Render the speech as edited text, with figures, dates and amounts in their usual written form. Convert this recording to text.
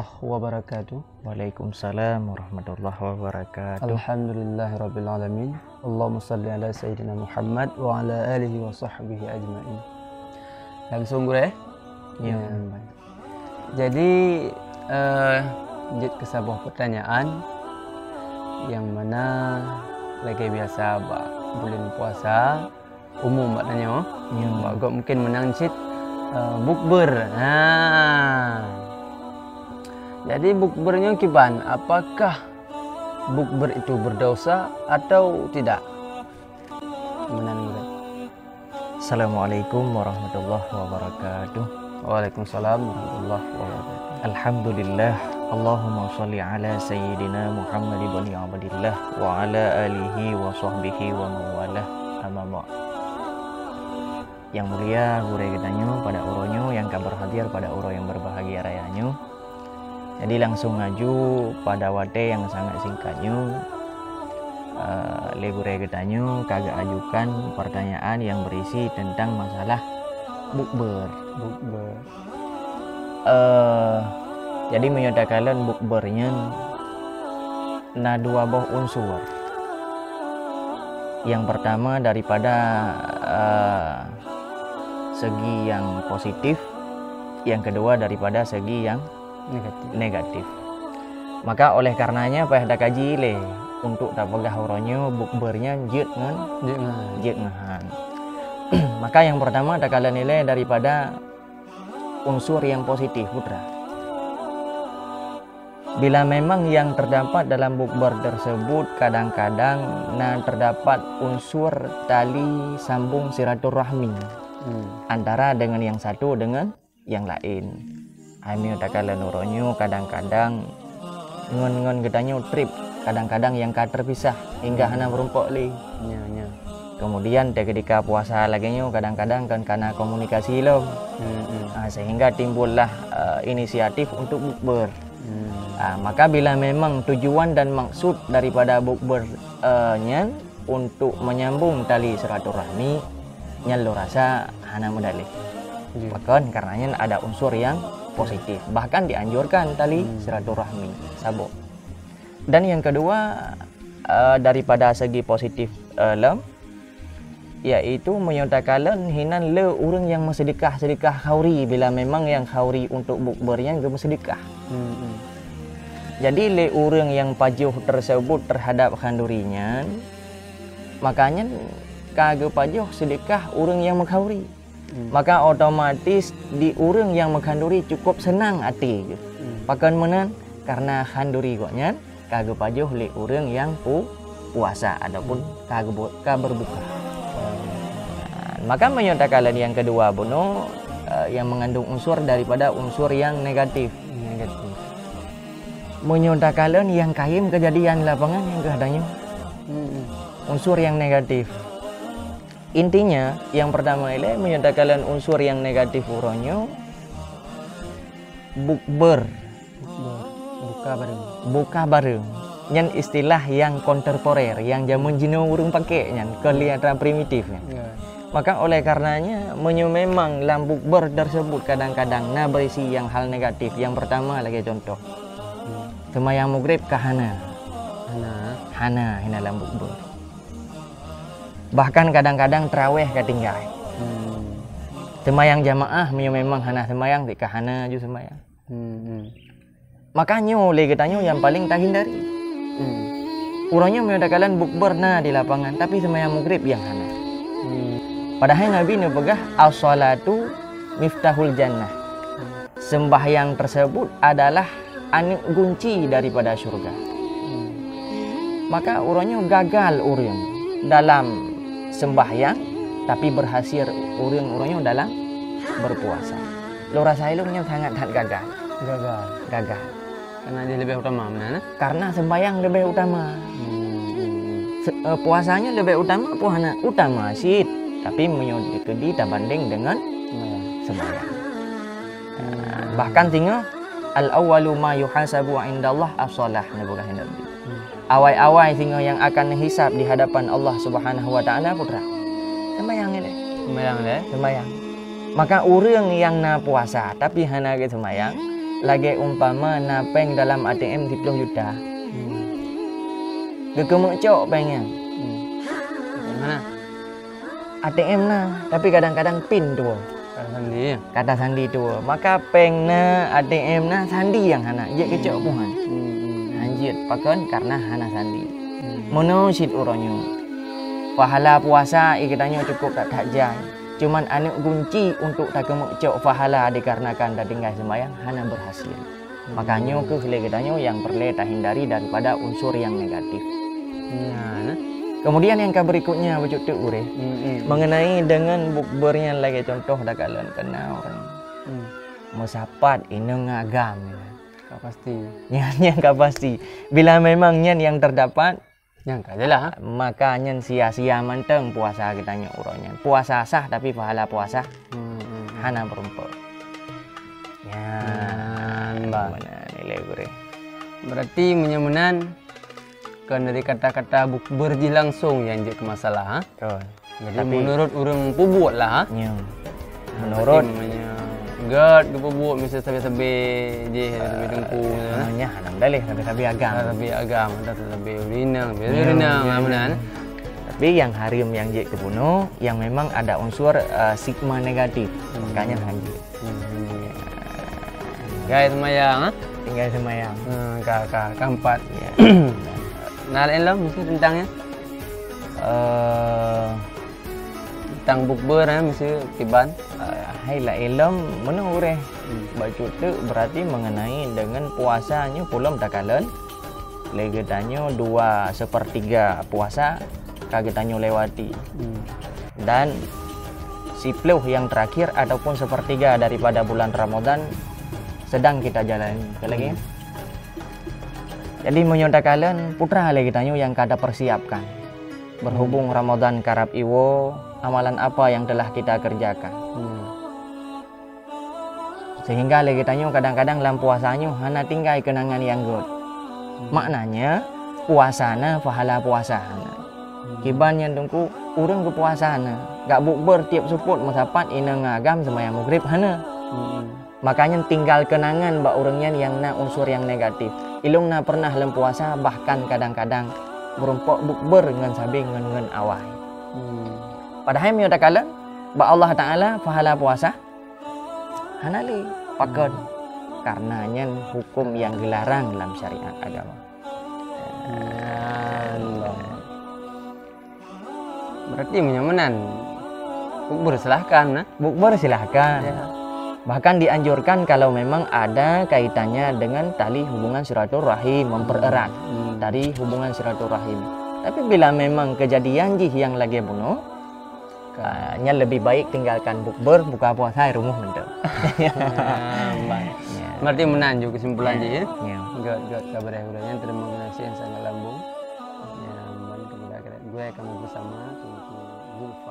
warahmatullahi wabarakatuh. Waalaikumsalam warahmatullahi wabarakatuh. Alhamdulillahirabbil alamin. Allahumma shalli ala sayyidina Muhammad wa ala alihi wa sahbihi ajmain. Langsung gue Ya. Jadi ke sebuah pertanyaan yang mana lagi biasa bulan puasa umum maknanya agak mungkin menang cit bukber. Jadi bukbernya kiban, apakah bukber itu berdosa atau tidak? Assalamualaikum warahmatullahi wabarakatuh. Waalaikumsalam warahmatullahi wabarakatuh. Alhamdulillah. Allahumma sholli ala sayyidina Muhammad ibn Abdillah wa ala alihi wa sahbihi wa mawalah. Amma ba'd. Yang mulia gure getanyo pada uronyo yang kabar hadir pada uro yang berbahagia rayanyo. Jadi langsung ngaju pada wate yang sangat singkatnya. Le gure getanyo kagak ajukan pertanyaan yang berisi tentang masalah bukber. Jadi menyatakan bukbernya na dua buah unsur. Yang pertama daripada segi yang positif, yang kedua daripada segi yang negatif. Maka oleh karenanya pada kaji le untuk tak pegah oronyo bukbernya jet ngahan. Maka yang pertama tak kala nilai daripada unsur yang positif putra. Bila memang yang terdapat dalam bukber tersebut kadang-kadang terdapat unsur tali sambung silaturahmi antara dengan yang satu dengan yang lain. Ami takala nuronyo kadang-kadang ngon getanyo trip, kadang-kadang yang terpisah hingga hana berumpok li. Kemudian ketika puasa laginya kadang-kadang kan karena komunikasi lo, sehingga timbullah inisiatif untuk bukber. Maka bila memang tujuan dan maksud daripada bukbernya untuk menyambung tali silaturahmi, lo rasa hana medali. Bahkan karenanya ada unsur yang positif, bahkan dianjurkan tali silaturahmi sabo. Dan yang kedua daripada segi positif yaitu menyatakan hinan le orang yang sedekah khauri bila memang yang khauri untuk bukbernya juga sedekah. Jadi le orang yang pajuh tersebut terhadap khandurinya, makanya kagak pajuh sedekah orang yang mengkhauri. Maka otomatis di orang yang mengkhanduri cukup senang hati. Pakan menan karena khanduri koknya kagak pajuh le orang yang puasa ataupun kagak berbuka. Maka menyatakan yang kedua bono yang mengandung unsur daripada unsur yang negatif. Menyatakan yang kaim kejadian lapangan yang keadanya unsur yang negatif. Intinya yang pertama ini menyatakan unsur yang negatif uronyo bukber buka bareng nyan istilah yang kontemporer yang zaman jino urung pakai nyan kelihatan primitifnya. Maka oleh karenanya memang lam bukber tersebut kadang-kadang berisi yang hal negatif. Yang pertama lagi contoh semayang maghrib kahana hina lam bukber. Bahkan kadang-kadang terawih ketinggal. Semayang jamaah memang hana semayang di kahana ju semayang. Makanya oleh katanya yang paling tak hindari. Urangnya menyatakan bukber di lapangan tapi semayang maghrib yang hana. Padahal Nabi pegah as-salatu miftahul jannah. Sembahyang tersebut adalah kunci daripada surga. Maka urangnya gagal dalam sembahyang tapi berhasil urangnya dalam berpuasa. Lo rasa ilmunya sangat gagal. Karena dia lebih utama mana? Karena sembahyang lebih utama. Puasanya lebih utama, puhana utama sih. Tapi menyodikedi banding dengan sembahyang. Bahkan tinggal al-awwalu ma yuhasabu indallah as-shalah Nabi. Awal-awal tinggal yang akan hisab di hadapan Allah Subhanahu wa taala putra. Sembahyang. Maka orang yang puasa tapi hana ke sembahyang lagi umpama napeng dalam ATM 10 juta. Gekemuk cok pengen. Mana? ATM nah, tapi kadang-kadang pin tu. Sandi. Kata sandi tu. Maka peng na ATM na sandi yang hana. Je kecok puhan. Anjir pakon karena hana sandi. Mono sit uronyo. Pahala puasa ikatanya cukup tak tajai. Cuman anu kunci untuk tak kemuk cok pahala dikarenakan dah tinggal sembahyang hana berhasil. Makanya katanya yang perlu tak hindari daripada unsur yang negatif. Kemudian yang berikutnya wujud tu ure mengenai dengan bukbernya lagi contoh dah kalian kenal orang musapat ini ngagam Pasti. yang pasti bila memang yang terdapat Yang kajalah. maka sia-sia manteng puasa kita uronya puasa sah tapi pahala puasa hana berumput ya mana nilai ure Berarti menyemenan kan dari kata-kata bukber je langsung yang je ke masalah. betul. Jadi Tapi- menurut orang pubut lah. Menurut gad ke pubut mesti sabe-sabe je sabe dengku. namanya hanam dalih tapi agam. Sabe agama dah sabe urinang, urinang amanan. Tapi yang harim yang je kebunuh yang memang ada unsur sigma negatif makanya hanjir Guys semayang tinggal semayang keempat. ya. Nalain lah mesti tentangnya tentang bukber mesti kiban. Hai lah ilm menurut baju tu berarti mengenai dengan puasanya belum takalan lagi tanya 2/3 puasa kagetannya lewati dan sipluh yang terakhir ataupun 1/3 daripada bulan Ramadan sedang kita jalani lagi. Jadi menyodakalan putra lagi tanya yang kada persiapkan berhubung Ramadan karab iwo amalan apa yang telah kita kerjakan sehingga lagi tanya kadang-kadang dalam puasanya hana tinggal kenangan yang good maknanya puasana pahala puasa hana kiban yang tungku urang ke puasana gak bukber tiap suput masapat ina ngagam semayang maghrib hana makanya tinggal kenangan bak orangnya yang na unsur yang negatif ilung na pernah lem puasa bahkan kadang-kadang berumpuk bukber dengan sabi dengan awai padahal mi ada kala bak Allah Taala pahala puasa hanali pakon karenanya hukum yang dilarang dalam syariat agama. Berarti menyamanan bukber silahkan Bukber silahkan. Ya. Bahkan dianjurkan kalau memang ada kaitannya dengan tali hubungan silaturahim, mempererat dari hubungan silaturahim. Tapi bila memang kejadian yang lagi bunuh, nya lebih baik tinggalkan bukber, buka puasa di rumah mendem. Berarti menanjuk kesimpulan je ya. Ya. God kabar yang terima kasih yang sangat lambung. Ya, kepada gue akan bersama tunggu Zulfa.